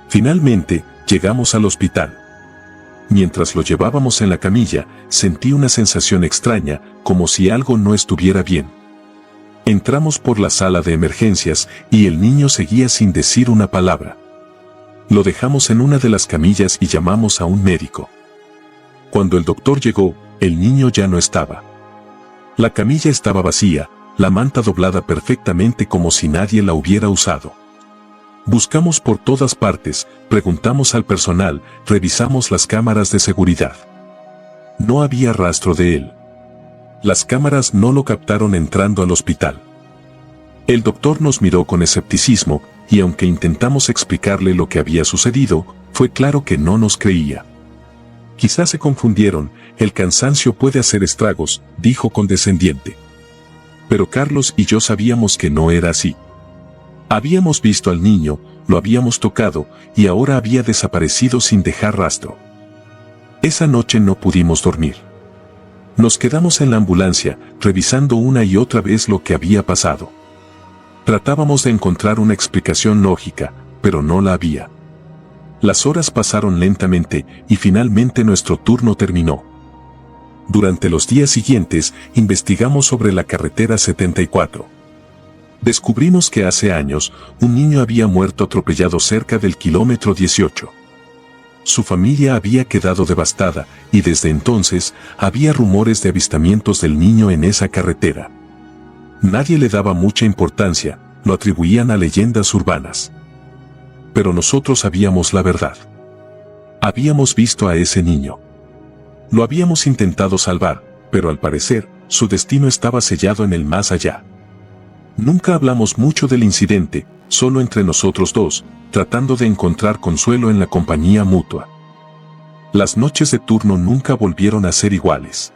Finalmente, llegamos al hospital. Mientras lo llevábamos en la camilla, sentí una sensación extraña, como si algo no estuviera bien. Entramos por la sala de emergencias y el niño seguía sin decir una palabra. Lo dejamos en una de las camillas y llamamos a un médico. Cuando el doctor llegó, el niño ya no estaba. La camilla estaba vacía, la manta doblada perfectamente como si nadie la hubiera usado. Buscamos por todas partes, preguntamos al personal, revisamos las cámaras de seguridad. No había rastro de él. Las cámaras no lo captaron entrando al hospital. El doctor nos miró con escepticismo, y aunque intentamos explicarle lo que había sucedido, fue claro que no nos creía. «Quizás se confundieron, el cansancio puede hacer estragos», dijo condescendiente. Pero Carlos y yo sabíamos que no era así. Habíamos visto al niño, lo habíamos tocado, y ahora había desaparecido sin dejar rastro. Esa noche no pudimos dormir. Nos quedamos en la ambulancia, revisando una y otra vez lo que había pasado. Tratábamos de encontrar una explicación lógica, pero no la había. Las horas pasaron lentamente, y finalmente nuestro turno terminó. Durante los días siguientes, investigamos sobre la carretera 74. Descubrimos que hace años, un niño había muerto atropellado cerca del kilómetro 18. Su familia había quedado devastada, y desde entonces, había rumores de avistamientos del niño en esa carretera. Nadie le daba mucha importancia, lo atribuían a leyendas urbanas. Pero nosotros sabíamos la verdad. Habíamos visto a ese niño. Lo habíamos intentado salvar, pero al parecer, su destino estaba sellado en el más allá. Nunca hablamos mucho del incidente, solo entre nosotros dos, tratando de encontrar consuelo en la compañía mutua. Las noches de turno nunca volvieron a ser iguales.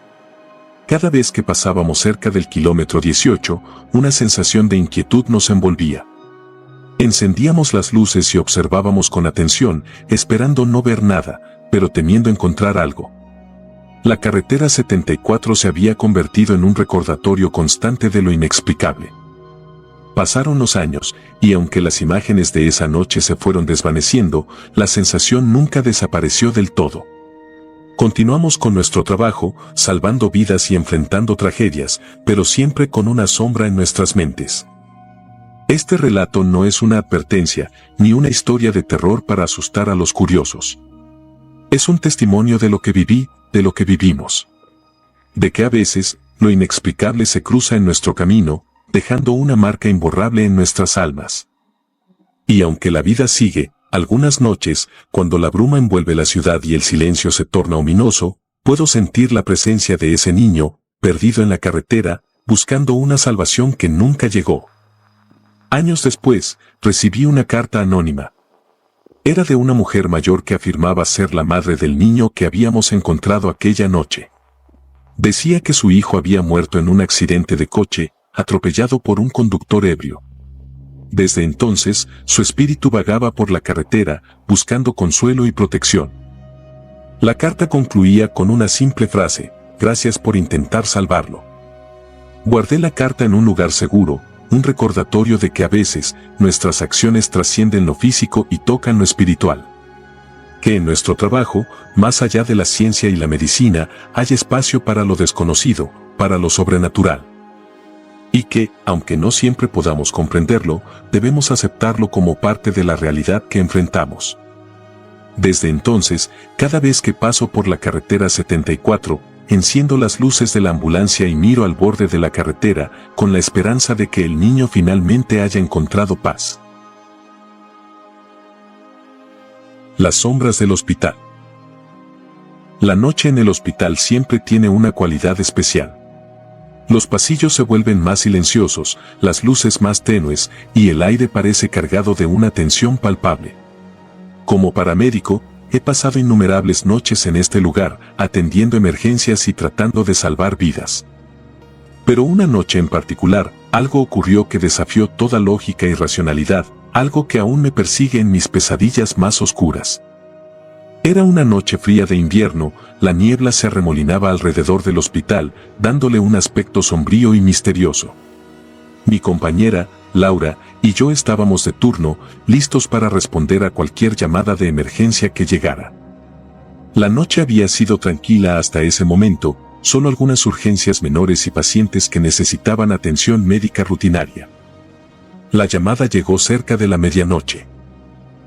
Cada vez que pasábamos cerca del kilómetro 18, una sensación de inquietud nos envolvía. Encendíamos las luces y observábamos con atención, esperando no ver nada, pero temiendo encontrar algo. La carretera 74 se había convertido en un recordatorio constante de lo inexplicable. Pasaron los años, y aunque las imágenes de esa noche se fueron desvaneciendo, la sensación nunca desapareció del todo. Continuamos con nuestro trabajo, salvando vidas y enfrentando tragedias, pero siempre con una sombra en nuestras mentes. Este relato no es una advertencia, ni una historia de terror para asustar a los curiosos. Es un testimonio de lo que viví, de lo que vivimos. De que a veces, lo inexplicable se cruza en nuestro camino, dejando una marca imborrable en nuestras almas. Y aunque la vida sigue, algunas noches, cuando la bruma envuelve la ciudad y el silencio se torna ominoso, puedo sentir la presencia de ese niño, perdido en la carretera, buscando una salvación que nunca llegó. Años después, recibí una carta anónima. Era de una mujer mayor que afirmaba ser la madre del niño que habíamos encontrado aquella noche. Decía que su hijo había muerto en un accidente de coche, atropellado por un conductor ebrio. Desde entonces, su espíritu vagaba por la carretera, buscando consuelo y protección. La carta concluía con una simple frase: gracias por intentar salvarlo. Guardé la carta en un lugar seguro, un recordatorio de que a veces, nuestras acciones trascienden lo físico y tocan lo espiritual. Que en nuestro trabajo, más allá de la ciencia y la medicina, hay espacio para lo desconocido, para lo sobrenatural. Y que, aunque no siempre podamos comprenderlo, debemos aceptarlo como parte de la realidad que enfrentamos. Desde entonces, cada vez que paso por la carretera 74, enciendo las luces de la ambulancia y miro al borde de la carretera, con la esperanza de que el niño finalmente haya encontrado paz. Las sombras del hospital. La noche en el hospital siempre tiene una cualidad especial. Los pasillos se vuelven más silenciosos, las luces más tenues, y el aire parece cargado de una tensión palpable. Como paramédico, he pasado innumerables noches en este lugar, atendiendo emergencias y tratando de salvar vidas. Pero una noche en particular, algo ocurrió que desafió toda lógica y racionalidad, algo que aún me persigue en mis pesadillas más oscuras. Era una noche fría de invierno, la niebla se arremolinaba alrededor del hospital, dándole un aspecto sombrío y misterioso. Mi compañera, Laura, y yo estábamos de turno, listos para responder a cualquier llamada de emergencia que llegara. La noche había sido tranquila hasta ese momento, solo algunas urgencias menores y pacientes que necesitaban atención médica rutinaria. La llamada llegó cerca de la medianoche.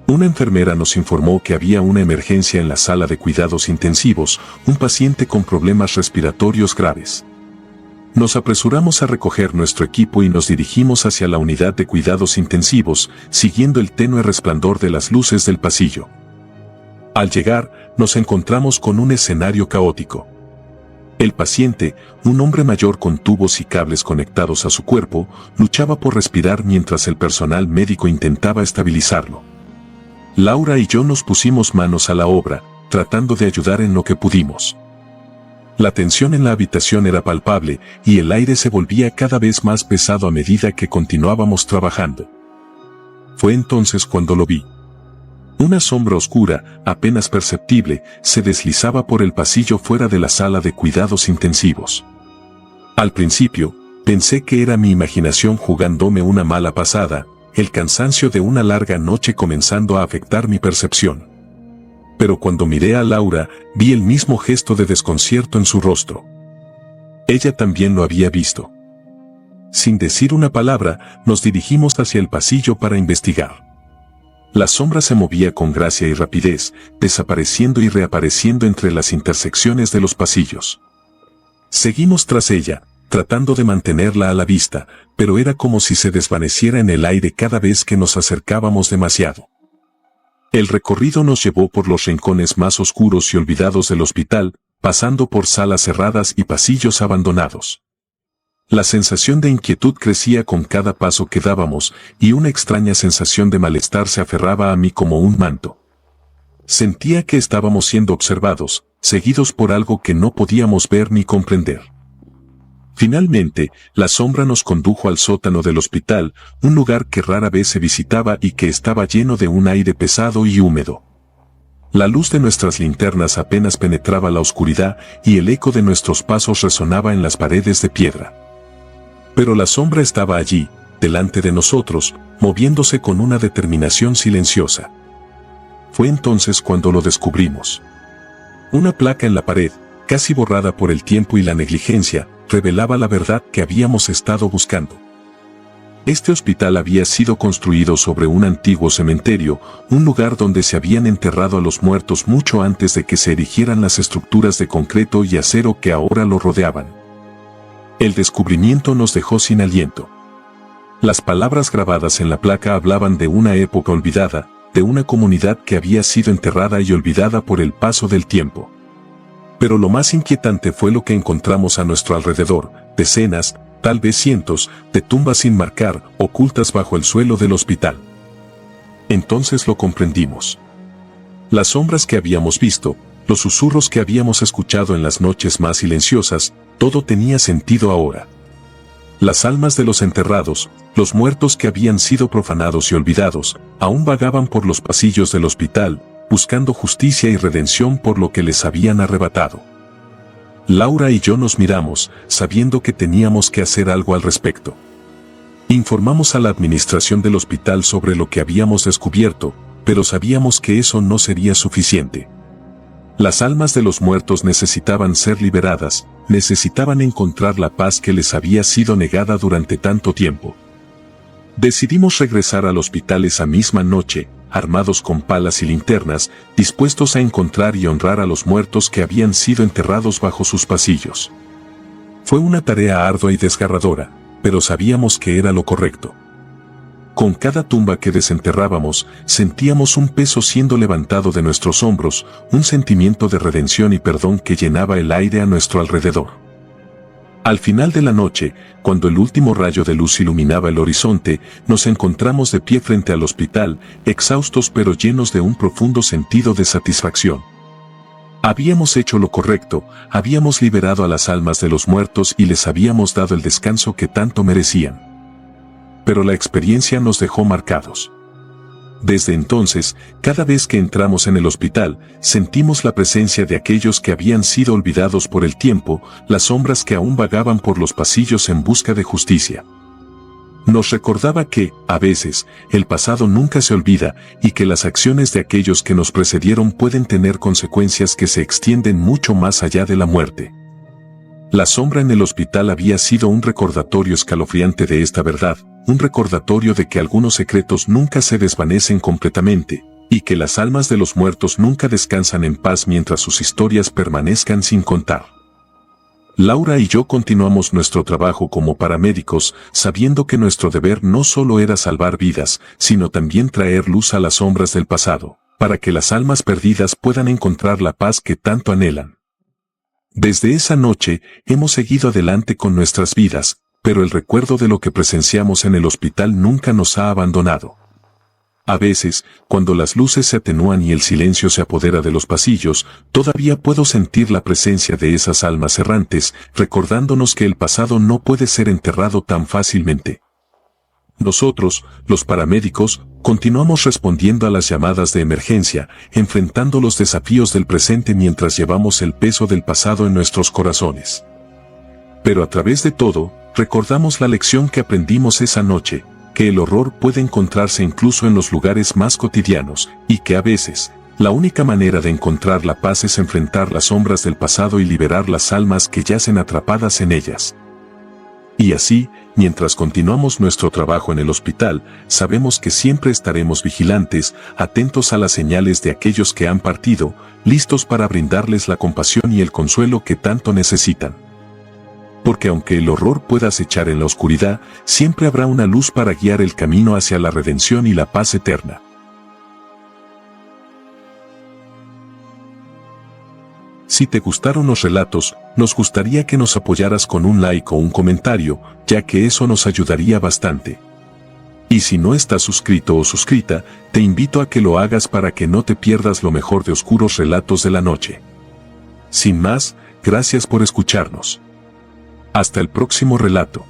Una enfermera nos informó que había una emergencia en la sala de cuidados intensivos, un paciente con problemas respiratorios graves. Nos apresuramos a recoger nuestro equipo y nos dirigimos hacia la unidad de cuidados intensivos, siguiendo el tenue resplandor de las luces del pasillo. Al llegar, nos encontramos con un escenario caótico. El paciente, un hombre mayor con tubos y cables conectados a su cuerpo, luchaba por respirar mientras el personal médico intentaba estabilizarlo. Laura y yo nos pusimos manos a la obra, tratando de ayudar en lo que pudimos. La tensión en la habitación era palpable y el aire se volvía cada vez más pesado a medida que continuábamos trabajando. Fue entonces cuando lo vi. Una sombra oscura, apenas perceptible, se deslizaba por el pasillo fuera de la sala de cuidados intensivos. Al principio, pensé que era mi imaginación jugándome una mala pasada, el cansancio de una larga noche comenzando a afectar mi percepción. Pero cuando miré a Laura, vi el mismo gesto de desconcierto en su rostro. Ella también lo había visto. Sin decir una palabra, nos dirigimos hacia el pasillo para investigar. La sombra se movía con gracia y rapidez, desapareciendo y reapareciendo entre las intersecciones de los pasillos. Seguimos tras ella, tratando de mantenerla a la vista, pero era como si se desvaneciera en el aire cada vez que nos acercábamos demasiado. El recorrido nos llevó por los rincones más oscuros y olvidados del hospital, pasando por salas cerradas y pasillos abandonados. La sensación de inquietud crecía con cada paso que dábamos, y una extraña sensación de malestar se aferraba a mí como un manto. Sentía que estábamos siendo observados, seguidos por algo que no podíamos ver ni comprender. Finalmente, la sombra nos condujo al sótano del hospital, un lugar que rara vez se visitaba y que estaba lleno de un aire pesado y húmedo. La luz de nuestras linternas apenas penetraba la oscuridad y el eco de nuestros pasos resonaba en las paredes de piedra. Pero la sombra estaba allí, delante de nosotros, moviéndose con una determinación silenciosa. Fue entonces cuando lo descubrimos. Una placa en la pared, casi borrada por el tiempo y la negligencia, revelaba la verdad que habíamos estado buscando. Este hospital había sido construido sobre un antiguo cementerio, un lugar donde se habían enterrado a los muertos mucho antes de que se erigieran las estructuras de concreto y acero que ahora lo rodeaban. El descubrimiento nos dejó sin aliento. Las palabras grabadas en la placa hablaban de una época olvidada, de una comunidad que había sido enterrada y olvidada por el paso del tiempo. Pero lo más inquietante fue lo que encontramos a nuestro alrededor: decenas, tal vez cientos, de tumbas sin marcar, ocultas bajo el suelo del hospital. Entonces lo comprendimos. Las sombras que habíamos visto, los susurros que habíamos escuchado en las noches más silenciosas, todo tenía sentido ahora. Las almas de los enterrados, los muertos que habían sido profanados y olvidados, aún vagaban por los pasillos del hospital, buscando justicia y redención por lo que les habían arrebatado. Laura y yo nos miramos, sabiendo que teníamos que hacer algo al respecto. Informamos a la administración del hospital sobre lo que habíamos descubierto, pero sabíamos que eso no sería suficiente. Las almas de los muertos necesitaban ser liberadas, necesitaban encontrar la paz que les había sido negada durante tanto tiempo. Decidimos regresar al hospital esa misma noche, armados con palas y linternas, dispuestos a encontrar y honrar a los muertos que habían sido enterrados bajo sus pasillos. Fue una tarea ardua y desgarradora, pero sabíamos que era lo correcto. Con cada tumba que desenterrábamos, sentíamos un peso siendo levantado de nuestros hombros, un sentimiento de redención y perdón que llenaba el aire a nuestro alrededor. Al final de la noche, cuando el último rayo de luz iluminaba el horizonte, nos encontramos de pie frente al hospital, exhaustos pero llenos de un profundo sentido de satisfacción. Habíamos hecho lo correcto, habíamos liberado a las almas de los muertos y les habíamos dado el descanso que tanto merecían. Pero la experiencia nos dejó marcados. Desde entonces, cada vez que entramos en el hospital, sentimos la presencia de aquellos que habían sido olvidados por el tiempo, las sombras que aún vagaban por los pasillos en busca de justicia. Nos recordaba que, a veces, el pasado nunca se olvida y que las acciones de aquellos que nos precedieron pueden tener consecuencias que se extienden mucho más allá de la muerte. La sombra en el hospital había sido un recordatorio escalofriante de esta verdad, un recordatorio de que algunos secretos nunca se desvanecen completamente, y que las almas de los muertos nunca descansan en paz mientras sus historias permanezcan sin contar. Laura y yo continuamos nuestro trabajo como paramédicos, sabiendo que nuestro deber no solo era salvar vidas, sino también traer luz a las sombras del pasado, para que las almas perdidas puedan encontrar la paz que tanto anhelan. Desde esa noche, hemos seguido adelante con nuestras vidas, pero el recuerdo de lo que presenciamos en el hospital nunca nos ha abandonado. A veces, cuando las luces se atenúan y el silencio se apodera de los pasillos, todavía puedo sentir la presencia de esas almas errantes, recordándonos que el pasado no puede ser enterrado tan fácilmente. Nosotros, los paramédicos, continuamos respondiendo a las llamadas de emergencia, enfrentando los desafíos del presente mientras llevamos el peso del pasado en nuestros corazones. Pero a través de todo, recordamos la lección que aprendimos esa noche, que el horror puede encontrarse incluso en los lugares más cotidianos, y que a veces, la única manera de encontrar la paz es enfrentar las sombras del pasado y liberar las almas que yacen atrapadas en ellas. Y así, mientras continuamos nuestro trabajo en el hospital, sabemos que siempre estaremos vigilantes, atentos a las señales de aquellos que han partido, listos para brindarles la compasión y el consuelo que tanto necesitan. Porque aunque el horror pueda acechar en la oscuridad, siempre habrá una luz para guiar el camino hacia la redención y la paz eterna. Si te gustaron los relatos, nos gustaría que nos apoyaras con un like o un comentario, ya que eso nos ayudaría bastante. Y si no estás suscrito o suscrita, te invito a que lo hagas para que no te pierdas lo mejor de Oscuros Relatos de la Noche. Sin más, gracias por escucharnos. Hasta el próximo relato.